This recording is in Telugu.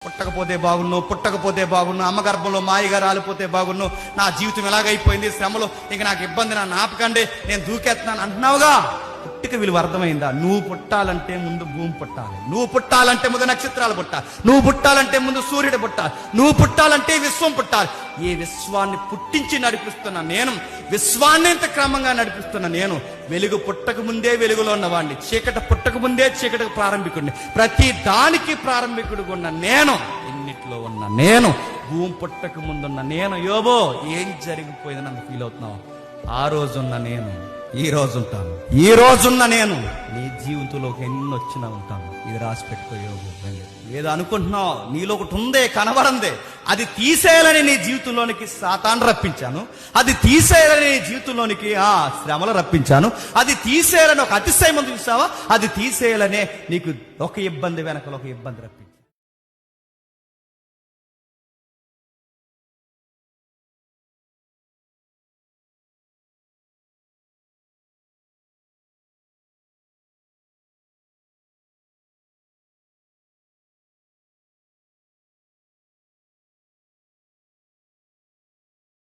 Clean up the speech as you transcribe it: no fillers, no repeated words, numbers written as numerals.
పుట్టకపోతే బాగున్ను, అమ్మ గర్భంలో మాయగా రాలిపోతే బాగున్ను, నా జీవితం ఎలాగైపోయింది, శ్రమలో ఇంక నాకు ఇబ్బంది, నా నాపకండి, నేను దూకేస్తున్నాను అంటున్నావుగా. పుట్టిక విలువ అర్థమైందా? నువ్వు పుట్టాలంటే ముందు భూమి పుట్టాలి, నువ్వు పుట్టాలంటే ముందు నక్షత్రాలు పుట్టాలి, నువ్వు పుట్టాలంటే ముందు సూర్యుడు పుట్టాలి, నువ్వు పుట్టాలంటే విశ్వం పుట్టాలి. ఈ విశ్వాన్ని పుట్టించి నడిపిస్తున్న నేను, విశ్వాన్ని ఇంత క్రమంగా నడిపిస్తున్న నేను, వెలుగు పుట్టక ముందే వెలుగులో ఉన్నవాడిని, చీకటి పుట్టక ముందే చీకటికి ప్రారంభికుడిని, ప్రతి దానికి ప్రారంభికుడిగా ఉన్న నేను, ఎన్నిట్లో ఉన్న నేను, భూమి పుట్టక ముందున్న నేను. యోబో, ఏం జరిగిపోయిందని నన్ను ఫీల్ అవుతున్నావు? ఆ రోజున్న నేను ఈ రోజు ఉంటాను, ఈ రోజున్న నేను నీ జీవితంలోకి ఎన్ని వచ్చినా ఉంటాను. ఇది రాసి పెట్టుకో యోబు. ఏదో అనుకుంటున్నావు, నీలో ఒకటి ఉందే, కనబడందే, అది తీసేయాలని నీ జీవితంలోనికి సాతాను రప్పించాను, అది తీసేయాలని నీ జీవితంలోనికి శ్రమలు రప్పించాను, అది తీసేయాలని ఒక అతిశయం ముందు చూసావా, అది తీసేయాలనే నీకు ఒక ఇబ్బంది వెనకలో ఒక ఇబ్బంది రప్పించాను.